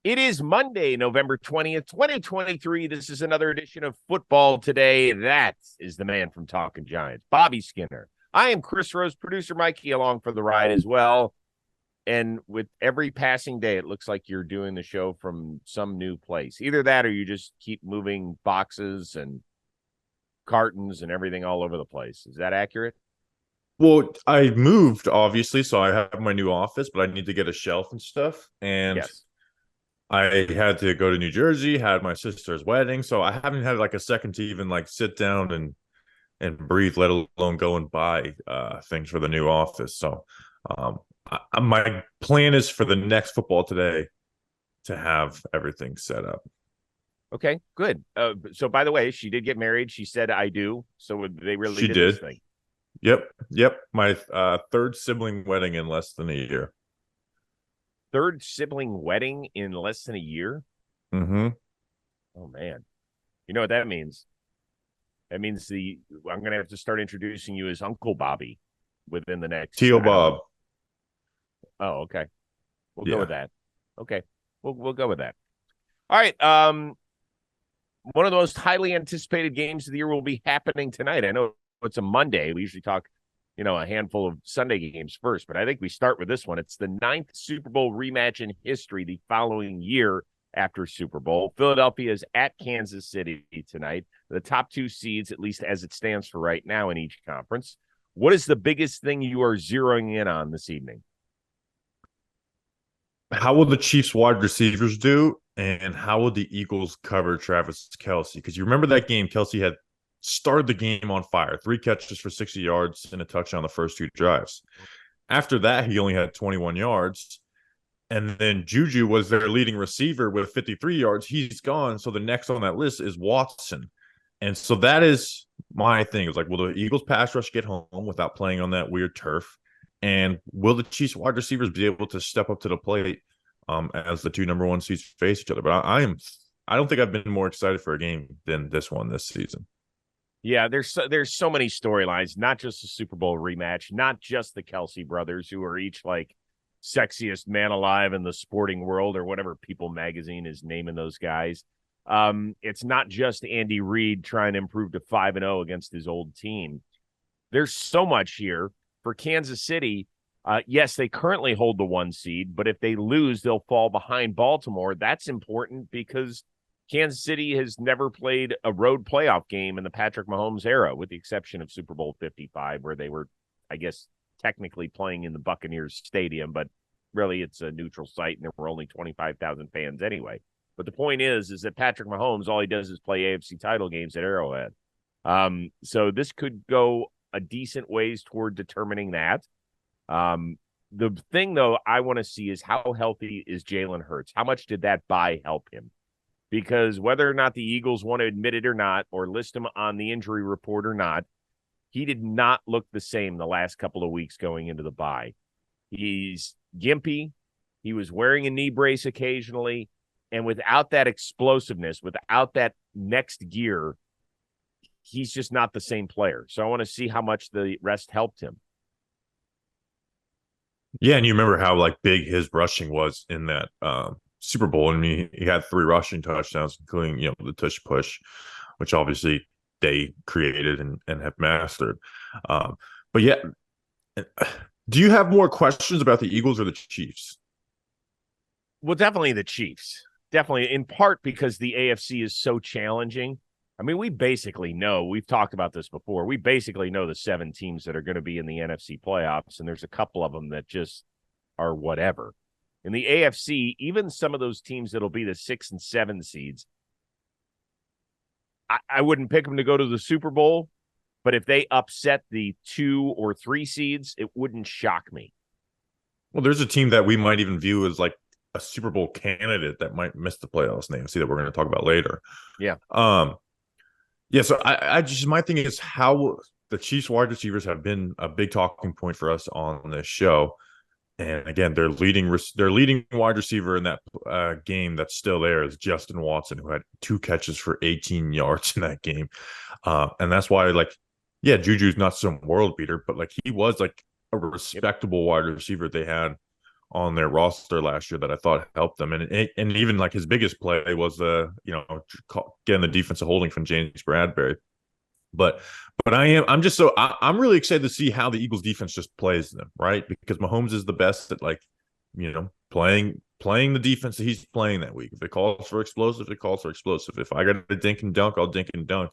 It is Monday, November 20th, 2023. This is another edition of Football Today. That is the man from Talking Giants, Bobby Skinner. I am Chris Rose, producer Mikey, along for the ride as well. And with every passing day, it looks like you're doing the show from some new place. Either that or you just keep moving boxes and cartons and everything all over the place. Is that accurate? Well, I moved, obviously, so I have my new office, but I need to get a shelf and stuff. And Yes. I had to go to New Jersey, had my sister's wedding, so I haven't had like a second to even like sit down and breathe, let alone go and buy things for the new office. So my plan is for the next football today to have everything set up. Okay, good. So, by the way, she did get married. She said, I do. So they really She did this did. thing. Yep. My third sibling wedding in less than a year. Third sibling wedding in less than a year. Mm-hmm. Oh man, you know what that means? That means I'm going to have to start introducing you as Uncle Bobby within the next. Tio I don't know. Bob. Oh, okay. We'll go with Yeah. that. Okay, we'll go with that. All right. One of the most highly anticipated games of the year will be happening tonight. I know it's a Monday. We usually talk, a handful of Sunday games first, but I think we start with this one. It's the ninth Super Bowl rematch in history the following year after Super Bowl. Philadelphia is at Kansas City tonight. The top two seeds, at least as it stands for right now in each conference. What is the biggest thing you are zeroing in on this evening? How will the Chiefs wide receivers do? And how will the Eagles cover Travis Kelce? Because you remember that game, Kelce had started the game on fire, 3 catches for 60 yards and a touchdown the first two drives. After that, he only had 21 yards. And then Juju was their leading receiver with 53 yards. He's gone. So the next on that list is Watson. And so that is my thing. Is like, will the Eagles pass rush get home without playing on that weird turf? And will the Chiefs wide receivers be able to step up to the plate as the two number one seeds face each other? But I don't think I've been more excited for a game than this one this season. Yeah, there's so many storylines, not just the Super Bowl rematch, not just the Kelsey brothers, who are each like sexiest man alive in the sporting world or whatever People magazine is naming those guys. It's not just Andy Reid trying to improve to 5-0 against his old team. There's so much here for Kansas City. Yes, they currently hold the 1 seed, but if they lose, they'll fall behind Baltimore. That's important because Kansas City has never played a road playoff game in the Patrick Mahomes era, with the exception of Super Bowl 55, where they were, I guess, technically playing in the Buccaneers Stadium, but really it's a neutral site and there were only 25,000 fans anyway. But the point is that Patrick Mahomes, all he does is play AFC title games at Arrowhead. So this could go a decent ways toward determining that. The thing, though, I want to see is how healthy is Jalen Hurts? How much did that bye help him? Because whether or not the Eagles want to admit it or not, or list him on the injury report or not, he did not look the same the last couple of weeks going into the bye. He's gimpy. He was wearing a knee brace occasionally. And without that explosiveness, without that next gear, he's just not the same player. So I want to see how much the rest helped him. Yeah, and you remember how like big his rushing was in that Super Bowl. I mean, he had 3 rushing touchdowns, including the tush push, which obviously they created and have mastered. But yeah, do you have more questions about the Eagles or the Chiefs? Well, definitely the Chiefs. Definitely, in part because the AFC is so challenging. I mean, we basically know, we've talked about this before, we basically know the 7 teams that are going to be in the NFC playoffs, and there's a couple of them that just are whatever. In the AFC, even some of those teams that'll be the 6 and 7 seeds, I wouldn't pick them to go to the Super Bowl, but if they upset the 2 or 3 seeds, it wouldn't shock me. Well, there's a team that we might even view as like a Super Bowl candidate that might miss the playoffs in the AFC that we're going to talk about later. Yeah. Yeah, so I just, my thing is how the Chiefs wide receivers have been a big talking point for us on this show. And again, their leading wide receiver in that game that's still there is Justin Watson, who had 2 catches for 18 yards in that game. And that's why, like, yeah, Juju's not some world beater, but like he was like a respectable wide receiver they had on their roster last year that I thought helped them. And even like his biggest play was getting the defensive holding from James Bradbury. But I'm really excited to see how the Eagles defense just plays them, right? Because Mahomes is the best at playing the defense that he's playing that week. If it calls for explosive, it calls for explosive. If I got to dink and dunk, I'll dink and dunk.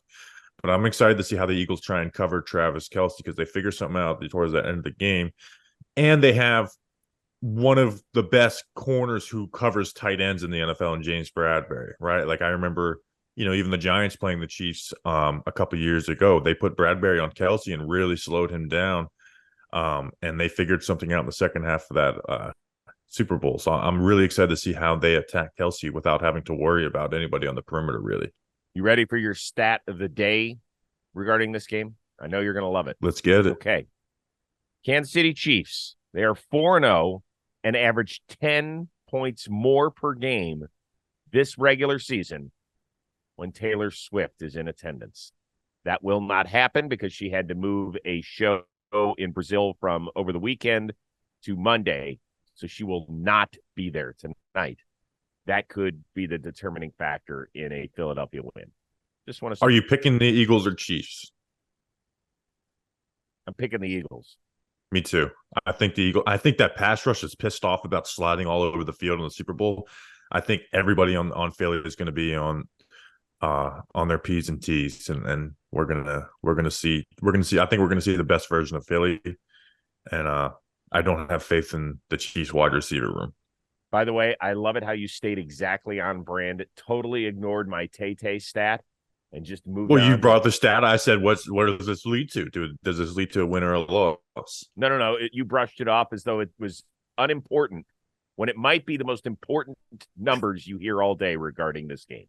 But I'm excited to see how the Eagles try and cover Travis Kelce because they figure something out towards the end of the game. And they have one of the best corners who covers tight ends in the NFL in James Bradbury, right? Like I remember, even the Giants playing the Chiefs a couple years ago, they put Bradbury on Kelce and really slowed him down. And they figured something out in the second half of that Super Bowl. So I'm really excited to see how they attack Kelce without having to worry about anybody on the perimeter, really. You ready for your stat of the day regarding this game? I know you're going to love it. Let's get it. Okay. Kansas City Chiefs, they are 4-0 and average 10 points more per game this regular season when Taylor Swift is in attendance. That will not happen because she had to move a show in Brazil from over the weekend to Monday, so she will not be there tonight. That could be the determining factor in a Philadelphia win. Just want to. Are you picking the Eagles or Chiefs? I'm picking the Eagles. Me too. I think that pass rush is pissed off about sliding all over the field in the Super Bowl. I think everybody on Philly is going to be on their P's and T's, and we're gonna see. I think we're gonna see the best version of Philly, and I don't have faith in the Chiefs wide receiver room. By the way, I love it how you stayed exactly on brand. Totally ignored my Tay stat and just moved on. Well, you brought the stat. I said, what does this lead to? Does this lead to a win or a loss? No. You brushed it off as though it was unimportant when it might be the most important numbers you hear all day regarding this game.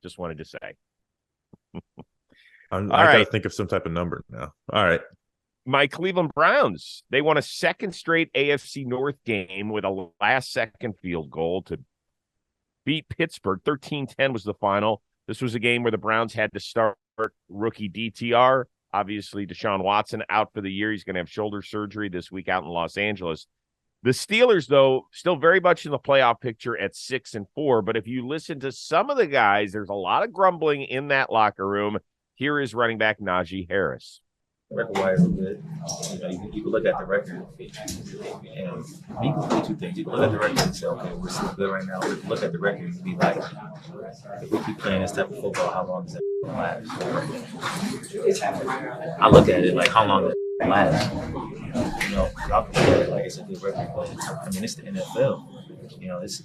Just wanted to say. I got to think of some type of number now. All right. My Cleveland Browns, they won a second straight AFC North game with a last-second field goal to beat Pittsburgh. 13-10 was the final. This was a game where the Browns had to start rookie DTR. Obviously, Deshaun Watson out for the year. He's going to have shoulder surgery this week out in Los Angeles. The Steelers, though, still very much in the playoff picture at 6-4. But if you listen to some of the guys, there's a lot of grumbling in that locker room. Here is running back Najee Harris. Record-wise, good. You can look at the record, and you can do two things. You can look at the record and say, okay, we're still good right now. Or look at the record and be like, if we keep playing this type of football, how long does that last? I look at it like, how long does it last? Y'all can look at it like it's a good record, but it's the NFL. It's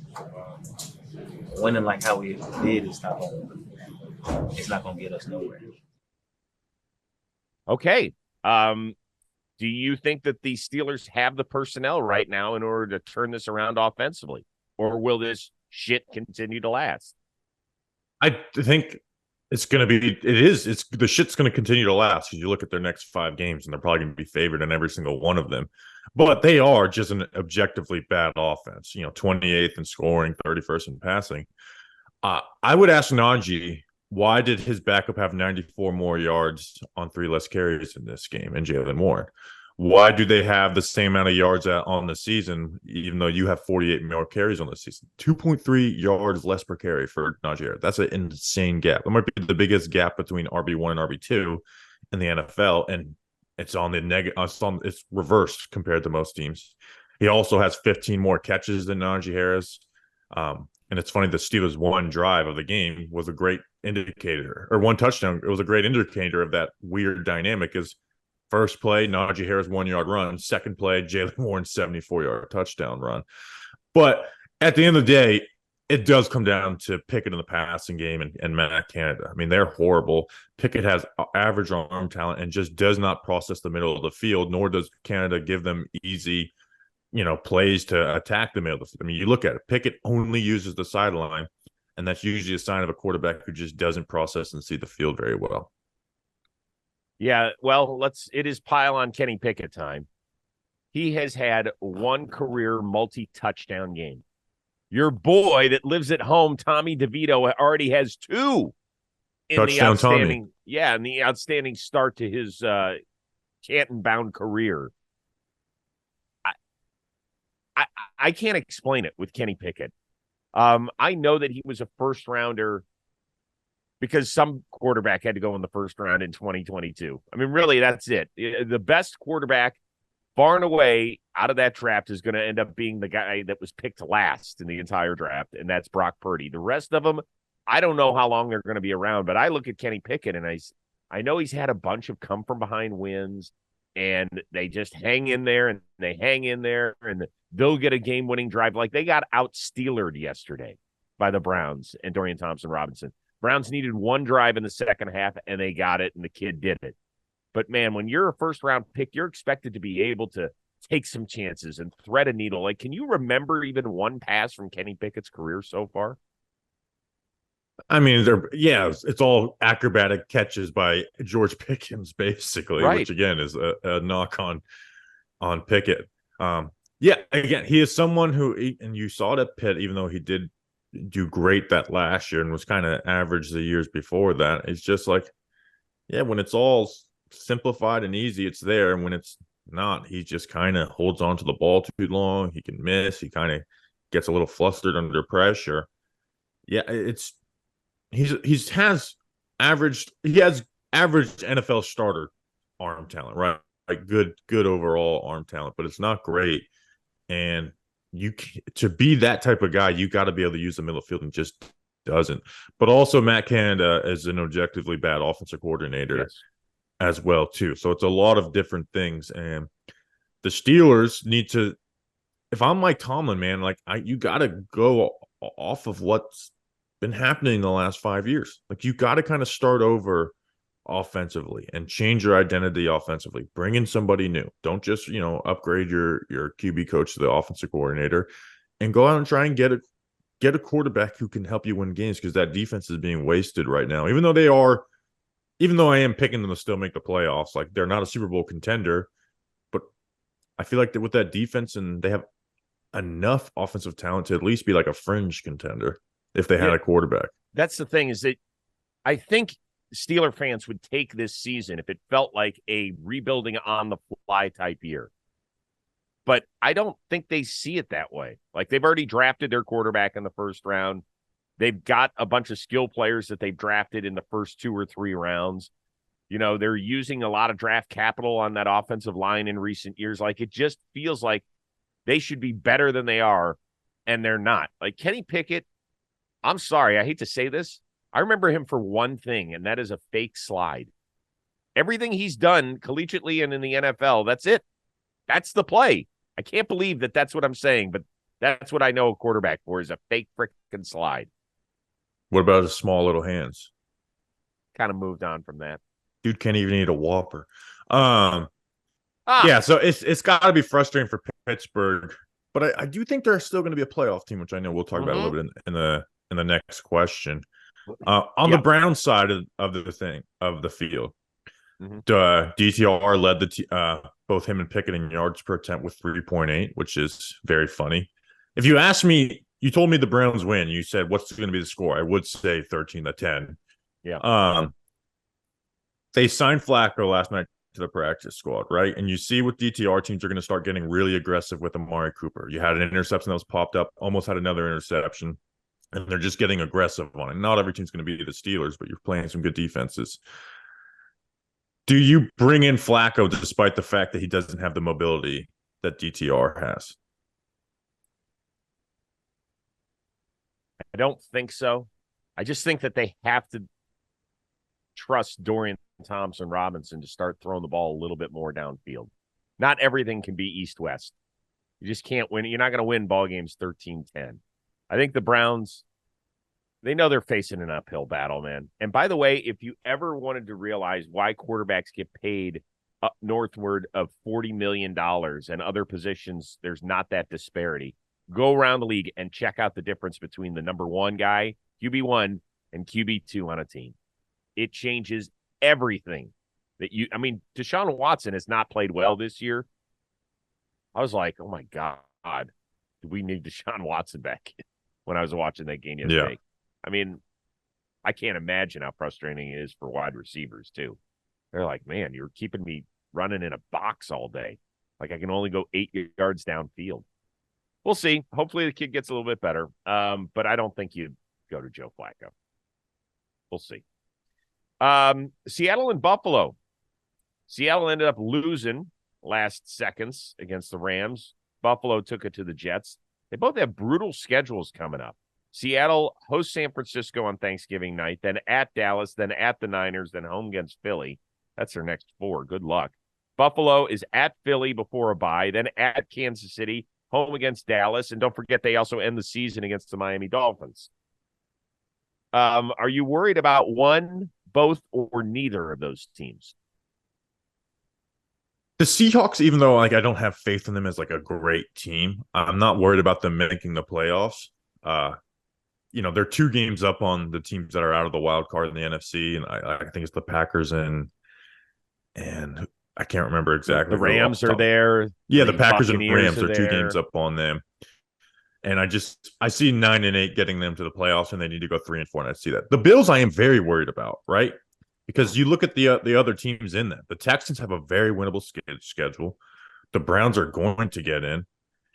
winning like how we did. It's not gonna get us nowhere. Okay. Do you think that the Steelers have the personnel right now in order to turn this around offensively? Or will this shit continue to last? I think the shit's going to continue to last because you look at their next 5 games and they're probably going to be favored in every single one of them. But they are just an objectively bad offense, 28th in scoring, 31st in passing. I would ask Najee, why did his backup have 94 more yards on 3 less carries in this game, and Jalen Warren? Why do they have the same amount of yards on the season, even though you have 48 more carries on the season? 2.3 yards less per carry for Najee Harris. That's an insane gap. It might be the biggest gap between RB1 and RB2 in the NFL, and it's on the negative. It's reversed compared to most teams. He also has 15 more catches than Najee Harris. And it's funny, the Steelers' one drive of the game was a great indicator, or one touchdown. It was a great indicator of that weird dynamic. Is first play, Najee Harris 1-yard run. Second play, Jalen Warren 74-yard touchdown run. But at the end of the day, it does come down to Pickett in the passing game and Matt Canada. I mean, they're horrible. Pickett has average arm talent and just does not process the middle of the field, nor does Canada give them easy plays to attack the middle. I mean, you look at it, Pickett only uses the sideline, and that's usually a sign of a quarterback who just doesn't process and see the field very well. Yeah, well, it is pile on Kenny Pickett time. He has had one career multi-touchdown game. Your boy that lives at home, Tommy DeVito, already has 2 in touchdown the outstanding, Tommy. Yeah, in the outstanding start to his Canton-bound career. I can't explain it with Kenny Pickett. I know that he was a first rounder because some quarterback had to go in the first round in 2022. I mean, really, that's it. The best quarterback far and away out of that draft is going to end up being the guy that was picked last in the entire draft, and that's Brock Purdy. The rest of them, I don't know how long they're going to be around, but I look at Kenny Pickett, and I know he's had a bunch of come-from-behind wins, and they just hang in there, and they hang in there, and they'll get a game-winning drive. Like, they got out-Steelered yesterday by the Browns and Dorian Thompson-Robinson. Browns needed one drive in the second half, and they got it, and the kid did it. But, man, when you're a first-round pick, you're expected to be able to take some chances and thread a needle. Like, can you remember even one pass from Kenny Pickett's career so far? I mean, it's all acrobatic catches by George Pickens, basically, Right. which, again, is a knock on Pickett. Again, he is someone who, and you saw it at Pitt, even though he did do great that last year and was kind of average the years before that. It's just like, when it's all simplified and easy, it's there. And when it's not, he just kind of holds on to the ball too long. He can miss. He kind of gets a little flustered under pressure. Yeah, he has average NFL starter arm talent, right? Like good overall arm talent, but it's not great. And to be that type of guy, you got to be able to use the middle field, and just doesn't. But also, Matt Canada is an objectively bad offensive coordinator as well too. So it's a lot of different things, and the Steelers need to. If I'm Mike Tomlin, man, like you got to go off of what's been happening in the last 5 years. Like, you got to kind of start over offensively and change your identity offensively. Bring in somebody new. Don't just, upgrade your QB coach to the offensive coordinator, and go out and try and get a quarterback who can help you win games, because that defense is being wasted right now. Even though I am picking them to still make the playoffs, like, they're not a Super Bowl contender, but I feel like that with that defense, and they have enough offensive talent to at least be like a fringe contender if they had a quarterback. That's the thing, is that I think Steeler fans would take this season if it felt like a rebuilding on the fly type year. But I don't think they see it that way. Like, they've already drafted their quarterback in the first round. They've got a bunch of skill players that they've drafted in the first 2 or 3 rounds. They're using a lot of draft capital on that offensive line in recent years. Like, it just feels like they should be better than they are, and they're not. Like, Kenny Pickett, I'm sorry, I hate to say this, I remember him for one thing, and that is a fake slide. Everything he's done collegiately and in the NFL, that's it. That's the play. I can't believe that that's what I'm saying, but that's what I know a quarterback for, is a fake freaking slide. What about his small little hands? Kind of moved on from that. Dude can't even eat a Whopper. So it's got to be frustrating for Pittsburgh, but I do think they're still going to be a playoff team, which I know we'll talk about a little bit in the next question. On the Brown side of the field, DTR led both him and Pickett in yards per attempt with 3.8, which is very funny. If you asked me, you told me the Browns win, you said, what's going to be the score? I would say 13-10. Yeah. They signed Flacco last night to the practice squad, right? And you see with DTR, teams are going to start getting really aggressive with Amari Cooper. You had an interception that was popped up, almost had another interception, and they're just getting aggressive on it. Not every team's going to be the Steelers, but you're playing some good defenses. Do you bring in Flacco despite the fact that he doesn't have the mobility that DTR has? I don't think so. I just think that they have to trust Dorian Thompson-Robinson to start throwing the ball a little bit more downfield. Not everything can be east-west. You just can't win. You're not going to win ball games 13-10. I think the Browns, they know they're facing an uphill battle, man. And by the way, if you ever wanted to realize why quarterbacks get paid up northward of $40 million and other positions, there's not that disparity, go around the league and check out the difference between the number one guy, QB1, and QB2 on a team. It changes everything. Deshaun Watson has not played well this year. I was like, oh my God, do we need Deshaun Watson back when I was watching that game yesterday? Yeah. I can't imagine how frustrating it is for wide receivers, too. They're like, man, you're keeping me running in a box all day. Like, I can only go 8 yards downfield. We'll see. Hopefully the kid gets a little bit better. But I don't think you'd go to Joe Flacco. We'll see. Seattle and Buffalo. Seattle ended up losing last seconds against the Rams. Buffalo took it to the Jets. They both have brutal schedules coming up. Seattle hosts San Francisco on Thanksgiving night, then at Dallas, then at the Niners, then home against Philly. That's their next 4. Good luck. Buffalo is at Philly before a bye, then at Kansas City, home against Dallas, and don't forget they also end the season against the Miami Dolphins. Are you worried about one, both, or neither of those teams? The Seahawks, even though I don't have faith in them as a great team, I'm not worried about them making the playoffs. They're 2 games up on the teams that are out of the wild card in the NFC, and I think it's the Packers and I can't remember exactly. The Rams are there. Yeah, the Packers and Buccaneers Rams are 2 games up on them. And I see 9-8 getting them to the playoffs, and they need to go 3-4, and I see that. The Bills I am very worried about, right? Because you look at the other teams in that. The Texans have a very winnable schedule. The Browns are going to get in.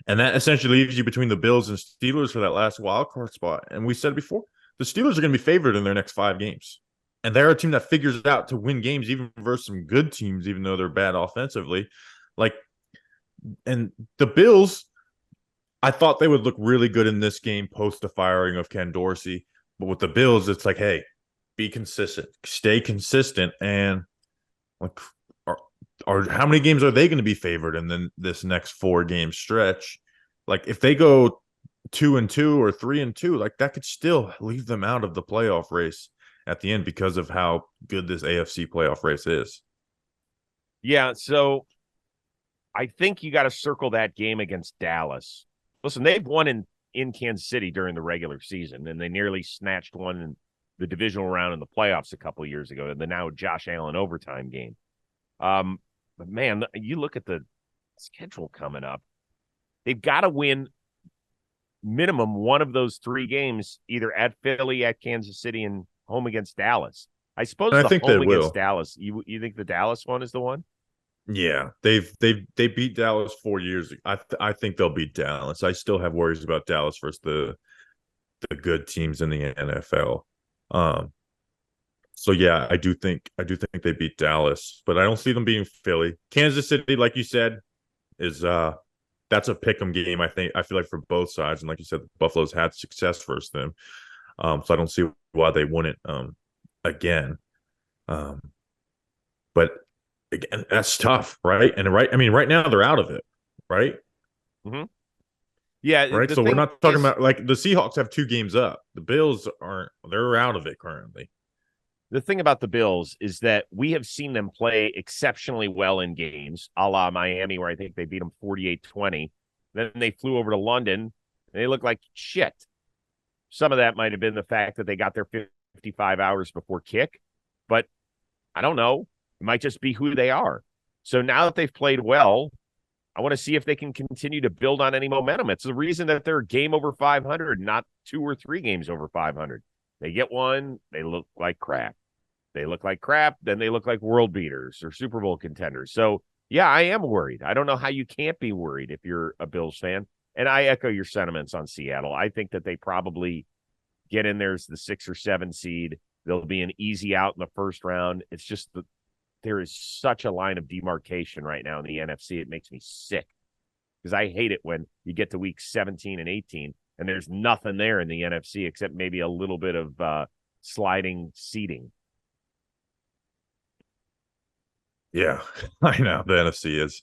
And that essentially leaves you between the Bills and Steelers for that last wild card spot. And we said before, the Steelers are going to be favored in their next 5 games. And they're a team that figures it out to win games, even versus some good teams, even though they're bad offensively. And the Bills, I thought they would look really good in this game post the firing of Ken Dorsey. But with the Bills, it's hey, be consistent, stay consistent. And how many games are they going to be favored in then this next 4-game stretch? If they go 2-2 or 3-2, that could still leave them out of the playoff race at the end because of how good this AFC playoff race is. Yeah, so I think you got to circle that game against Dallas. Listen, they've won in Kansas City during the regular season, and they nearly snatched one in the divisional round in the playoffs a couple of years ago, and the now Josh Allen overtime game. But man, you look at the schedule coming up. They've got to win minimum one of those 3 games, either at Philly, at Kansas City, and home against Dallas. I suppose I think home they against will. Dallas. You think the Dallas one is the one? Yeah, they beat Dallas 4 years ago. I think they'll beat Dallas. I still have worries about Dallas versus the good teams in the NFL. So yeah, I do think they beat Dallas, but I don't see them beating Philly. Kansas City, like you said, is that's a pick'em game. I feel like for both sides, and like you said, Buffalo's had success versus them. So I don't see why they wouldn't again. But again, that's tough, right? And right now they're out of it, right? Mm-hmm. Yeah, right. So we're not talking about the Seahawks have 2 games up. The Bills aren't; they're out of it currently. The thing about the Bills is that we have seen them play exceptionally well in games, a la Miami, where I think they beat them 48-20. Then they flew over to London, and they looked like shit. Some of that might have been the fact that they got there 55 hours before kick, but I don't know. It might just be who they are. So now that they've played well, I want to see if they can continue to build on any momentum. It's the reason that they're a game over 500, not 2 or 3 games over 500. They get one, they look like crap. They look like crap, then they look like world beaters or Super Bowl contenders. So, yeah, I am worried. I don't know how you can't be worried if you're a Bills fan. And I echo your sentiments on Seattle. I think that they probably get in there as the 6 or 7 seed. They'll be an easy out in the first round. It's just there is such a line of demarcation right now in the NFC. It makes me sick because I hate it when you get to week 17 and 18 and there's nothing there in the NFC except maybe a little bit of sliding seating. Yeah, I know the NFC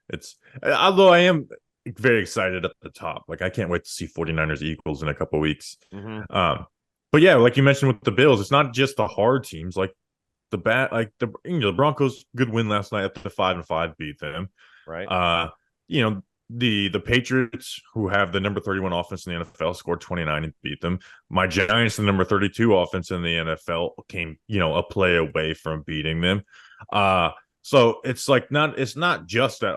it's although I am very excited at the top. I can't wait to see 49ers Eagles in a couple of weeks. Mm-hmm. But yeah, like you mentioned with the Bills, it's not just the hard teams. The Broncos, good win last night at the 5-5 beat them. Right. The Patriots, who have the number 31 offense in the NFL, scored 29 and beat them. My Giants, the number 32 offense in the NFL, came a play away from beating them. So it's not just that,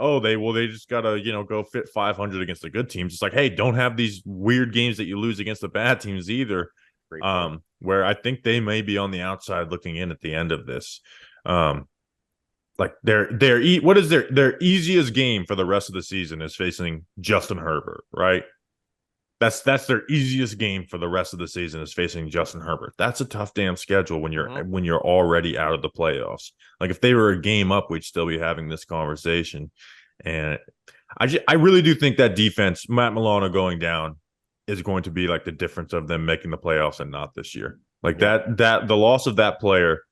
they just gotta, go fit 500 against the good teams. It's hey, don't have these weird games that you lose against the bad teams either. Where I think they may be on the outside looking in at the end of this. Their easiest game for the rest of the season is facing Justin Herbert, right? That's their easiest game for the rest of the season is facing Justin Herbert. That's a tough damn schedule when you're already out of the playoffs. Like if they were a game up, we'd still be having this conversation. And I really do think that defense, Matt Milano going down, is going to be like the difference of them making the playoffs and not this year. Like that the loss of that player,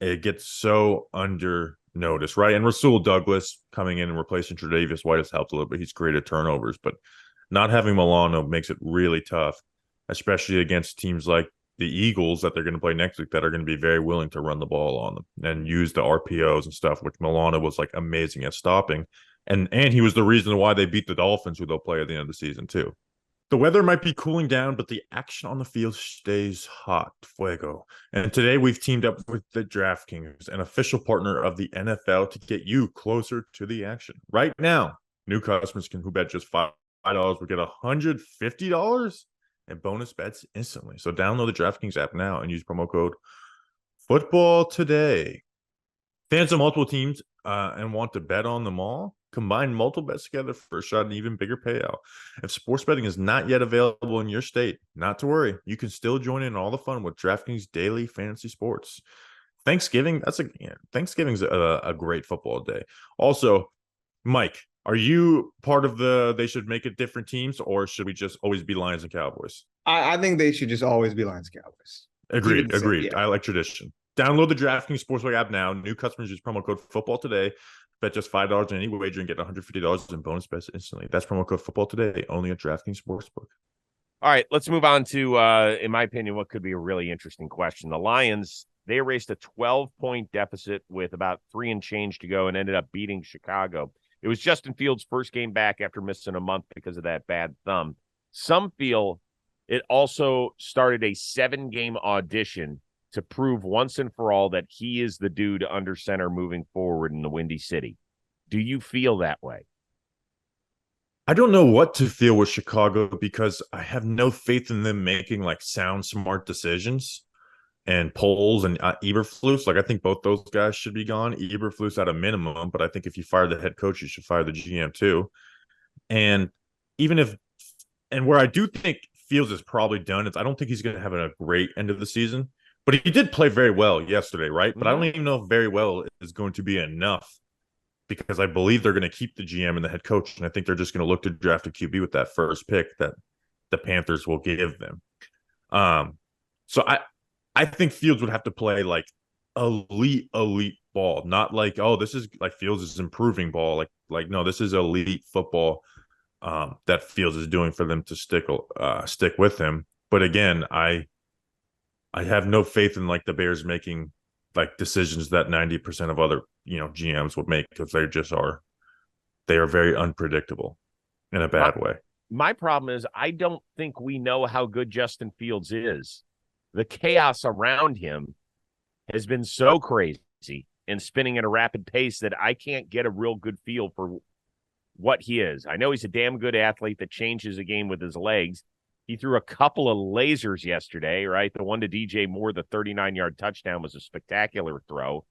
it gets so under notice, right? And Rasul Douglas coming in and replacing Tre'Davious White has helped a little bit. He's created turnovers, but not having Milano makes it really tough, especially against teams like the Eagles that they're going to play next week that are going to be very willing to run the ball on them and use the RPOs and stuff, which Milano was like amazing at stopping. And he was the reason why they beat the Dolphins, who they'll play at the end of the season too. The weather might be cooling down, but the action on the field stays hot. Fuego. And today we've teamed up with the DraftKings, an official partner of the NFL, to get you closer to the action. Right now, new customers who bet just $5 will get $150 in bonus bets instantly. So download the DraftKings app now and use promo code Football Today. Fans of multiple teams and want to bet on them all? Combine multiple bets together for a shot at an even bigger payout. If sports betting is not yet available in your state, not to worry. You can still join in all the fun with DraftKings Daily Fantasy Sports. Thanksgiving's a great football day. Also, Mike, are you part of they should make it different teams, or should we just always be Lions and Cowboys? I think they should just always be Lions and Cowboys. Agreed. Yeah. I like tradition. Download the DraftKings Sportsbook app now. New customers use promo code Football Today. Bet just $5 on any wager and get $150 in bonus bets instantly. That's promo code Football Today, only at DraftKings Sportsbook. All right, let's move on to, in my opinion, what could be a really interesting question. The Lions, they erased a 12-point deficit with about 3 and change to go and ended up beating Chicago. It was Justin Fields' first game back after missing a month because of that bad thumb. Some feel it also started a 7-game audition to prove once and for all that he is the dude under center moving forward in the Windy City. Do you feel that way? I don't know what to feel with Chicago because I have no faith in them making like sound, smart decisions. And Poles and Eberflus, like I think both those guys should be gone. Eberflus at a minimum, but I think if you fire the head coach, you should fire the GM too. And where I do think Fields is probably done, I don't think he's going to have a great end of the season. But he did play very well yesterday, right? But I don't even know if very well is going to be enough because I believe they're going to keep the GM and the head coach. And I think they're just going to look to draft a QB with that first pick that the Panthers will give them. So I think Fields would have to play like elite ball, not like, oh, this is like Fields is improving ball. Like no, this is elite football that Fields is doing for them to stick with him. But again, I have no faith in like the Bears making like decisions that 90% of other, GMs would make because they are very unpredictable in a bad way. My problem is I don't think we know how good Justin Fields is. The chaos around him has been so crazy and spinning at a rapid pace that I can't get a real good feel for what he is. I know he's a damn good athlete that changes the game with his legs. He threw a couple of lasers yesterday, right? The one to DJ Moore, the 39-yard touchdown, was a spectacular throw.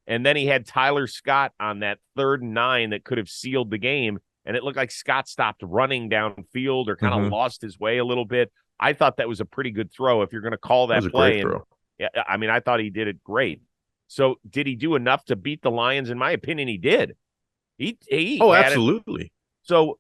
And then he had Tyler Scott on that 3rd and 9 that could have sealed the game. And it looked like Scott stopped running downfield or kind of lost his way a little bit. I thought that was a pretty good throw if you're going to call that play. Great throw. Yeah, I mean, I thought he did it great. So did he do enough to beat the Lions? In my opinion, he did. He absolutely. So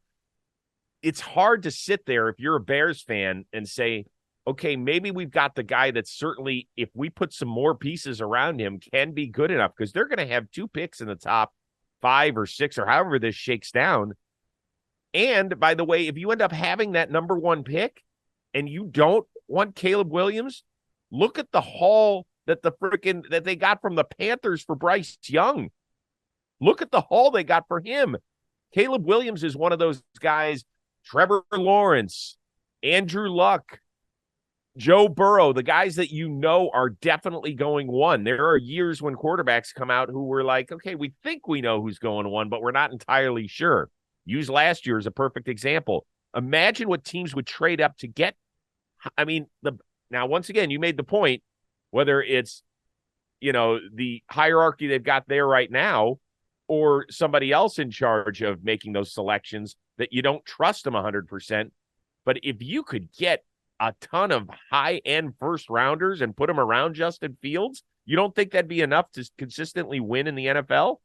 it's hard to sit there if you're a Bears fan and say, okay, maybe we've got the guy that certainly, if we put some more pieces around him, can be good enough because they're going to have 2 picks in the top 5 or 6 or however this shakes down. And by the way, if you end up having that number 1 pick and you don't want Caleb Williams, look at the haul that that they got from the Panthers for Bryce Young. Look at the haul they got for him. Caleb Williams is one of those guys. Trevor Lawrence, Andrew Luck, Joe Burrow, the guys that are definitely going 1. There are years when quarterbacks come out who were like, okay, we think we know who's going 1, but we're not entirely sure. Use last year as a perfect example. Imagine what teams would trade up to get. I mean, now, once again, you made the point, whether it's, the hierarchy they've got there right now or somebody else in charge of making those selections that you don't trust them 100%. But if you could get a ton of high-end first-rounders and put them around Justin Fields, you don't think that'd be enough to consistently win in the NFL?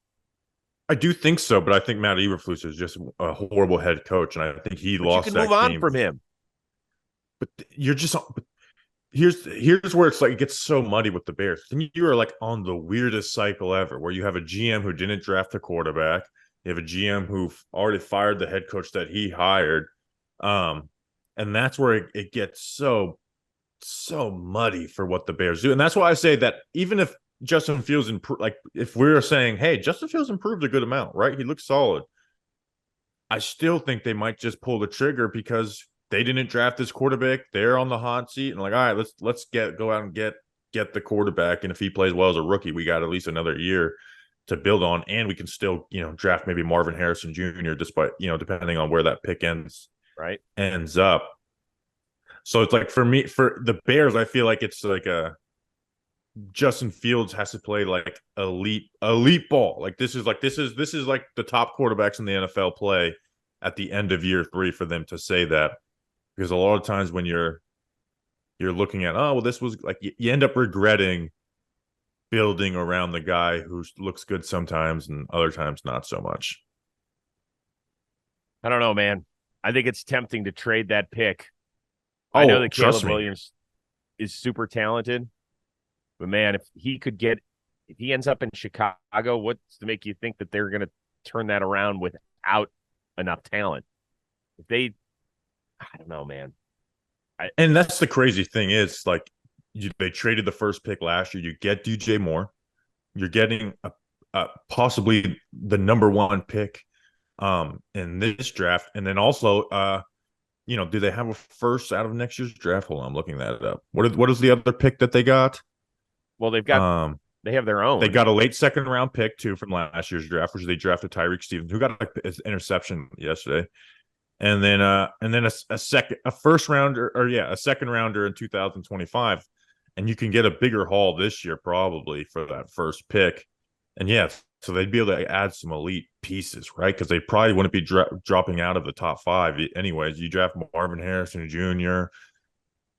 I do think so, but I think Matt Eberflus is just a horrible head coach, and I think he But you lost can that move on game. from him. But you're just here's where it's like it gets so muddy with the Bears. And you are like on the weirdest cycle ever, where you have a GM who didn't draft a quarterback, you have a GM who already fired the head coach that he hired, and that's where it gets so muddy for what the Bears do. And that's why I say that even if Justin Fields like if we're saying, hey, Justin Fields improved a good amount, right? He looks solid. I still think they might just pull the trigger because they didn't draft this quarterback. They're on the hot seat and like, all right, let's go out and get the quarterback. And if he plays well as a rookie, we got at least another year to build on, and we can still, draft maybe Marvin Harrison Jr. despite, depending on where that pick ends up. So it's like for the Bears, I feel like it's like Justin Fields has to play like elite ball. Like this is like the top quarterbacks in the NFL play at the end of year 3 for them to say that, because a lot of times when you're looking at, oh well, this was like you end up regretting building around the guy who looks good sometimes and other times not so much. I don't know, man. I think it's tempting to trade that pick. I know that Caleb Williams is super talented, but man, if he ends up in Chicago, what's to make you think that they're going to turn that around without enough talent? I don't know, man. And that's the crazy thing is, like, they traded the first pick last year. You get DJ Moore. You're getting possibly the number 1 pick in this draft. And then also, do they have a first out of next year's draft? Hold on, I'm looking that up. What is the other pick that they got? Well, they have their own. They got a late 2nd round pick too from last year's draft, which they drafted Tyreek Stevens, who got an interception yesterday. And then a second rounder in 2025. And you can get a bigger haul this year probably for that first pick. And yeah, so they'd be able to add some elite pieces, right? Because they probably wouldn't be dropping out of the top 5 anyways. You draft Marvin Harrison Jr.,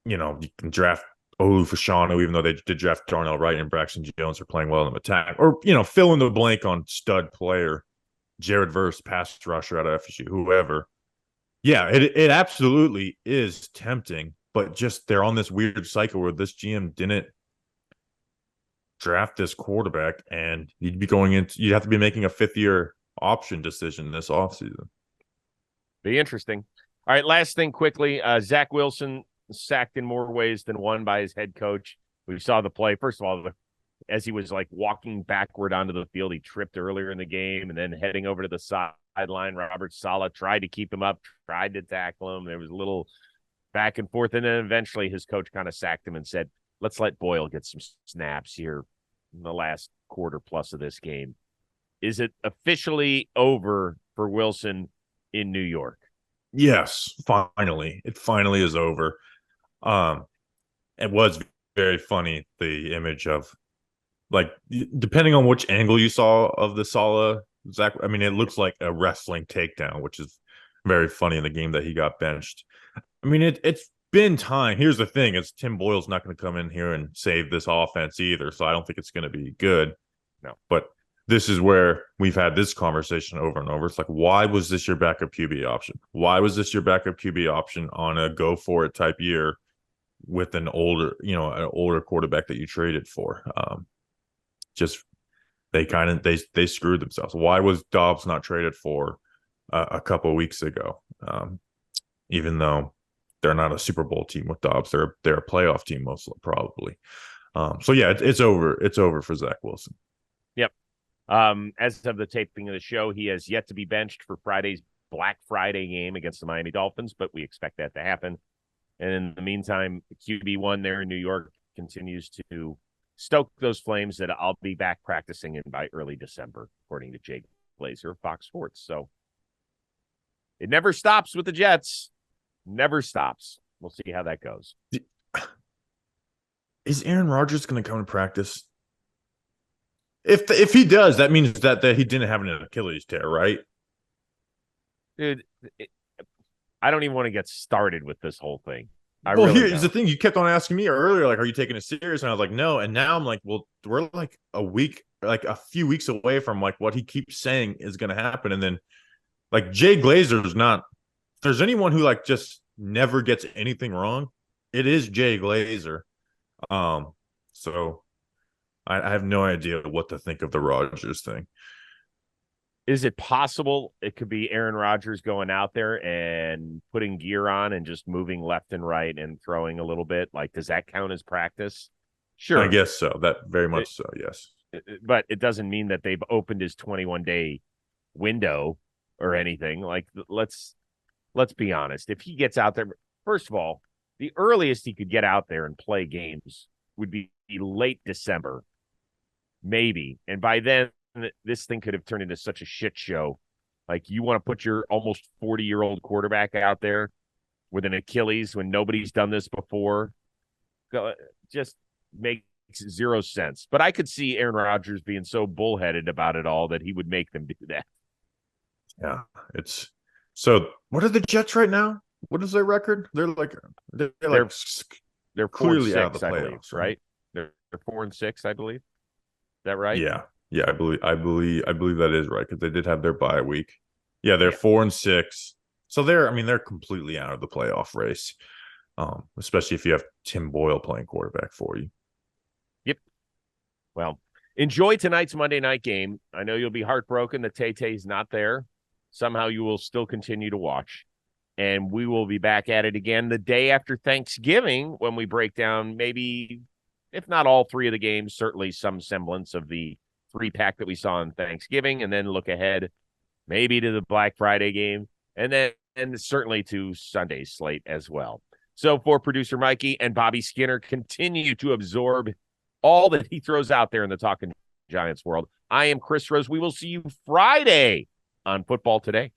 you can draft Olu Fashanu, even though they did draft Darnell Wright and Braxton Jones are playing well in the attack. Or, fill in the blank on stud player, Jared Verse, pass rusher out of FSU, whoever. Yeah, it absolutely is tempting, but just they're on this weird cycle where this GM didn't draft this quarterback, and you'd have to be making a 5th-year option decision this offseason. Be interesting. All right, last thing quickly. Zach Wilson sacked in more ways than one by his head coach. We saw the play. First of all, as he was like walking backward onto the field, he tripped earlier in the game, and then heading over to the sideline, Robert Saleh tried to keep him up, tried to tackle him. There was a little back and forth, and then eventually his coach kind of sacked him and said, let's let Boyle get some snaps here in the last quarter plus of this game. Is it officially over for Wilson in New York? Yes, finally. It finally is over. It was very funny, the image of, like, depending on which angle you saw of the Saleh, Zach, I mean, it looks like a wrestling takedown, which is very funny in the game that he got benched. I mean, it's been time. Here's the thing, is Tim Boyle's not going to come in here and save this offense either, so I don't think it's going to be good. No. But this is where we've had this conversation over and over. It's like, why was this your backup QB option? Why was this your backup QB option on a go-for-it type year with an older quarterback that you traded for? They screwed themselves. Why was Dobbs not traded for a couple of weeks ago? Even though they're not a Super Bowl team with Dobbs, they're a playoff team most probably. So yeah, it's over. It's over for Zach Wilson. Yep. As of the taping of the show, he has yet to be benched for Friday's Black Friday game against the Miami Dolphins, but we expect that to happen. And in the meantime, QB1 there in New York continues to stoke those flames that I'll be back practicing in by early December, according to Jake Glazer of Fox Sports. So it never stops with the Jets. Never stops. We'll see how that goes. Is Aaron Rodgers going to come to practice? If he does, that means that he didn't have an Achilles tear, right? Dude, I don't even want to get started with this whole thing. Well, here's the thing. You kept on asking me earlier, like, are you taking it serious? And I was like, no. And now I'm like, well, we're like a few weeks away from like what he keeps saying is going to happen. And then like Jay Glazer is not, if there's anyone who like just never gets anything wrong, it is Jay Glazer. So I have no idea what to think of the Rodgers thing. Is it possible it could be Aaron Rodgers going out there and putting gear on and just moving left and right and throwing a little bit? Like, does that count as practice? Sure. I guess so. That very much so, yes. But it doesn't mean that they've opened his 21-day window or anything. Like, let's be honest. If he gets out there, first of all, the earliest he could get out there and play games would be late December, maybe. And by then, this thing could have turned into such a shit show. Like, you want to put your almost 40-year-old quarterback out there with an Achilles when nobody's done this before. Just makes zero sense. But I could see Aaron Rodgers being so bullheaded about it all that he would make them do that. Yeah, it's so. What are the Jets right now? What is their record? They're clearly 4-6, out of the I playoffs, believe, right? They're 4-6, I believe. Is that right? Yeah, I believe that is right because they did have their bye week. Yeah, they're 4-6, so they're completely out of the playoff race. Especially if you have Tim Boyle playing quarterback for you. Yep. Well, enjoy tonight's Monday night game. I know you'll be heartbroken that Tay-Tay's not there. Somehow you will still continue to watch. And we will be back at it again the day after Thanksgiving when we break down maybe, if not all three of the games, certainly some semblance of the 3-pack that we saw on Thanksgiving, and then look ahead maybe to the Black Friday game, and then certainly to Sunday's slate as well. So for producer Mikey and Bobby Skinner, continue to absorb all that he throws out there in the Talking Giants world. I am Chris Rose. We will see you Friday on Football Today.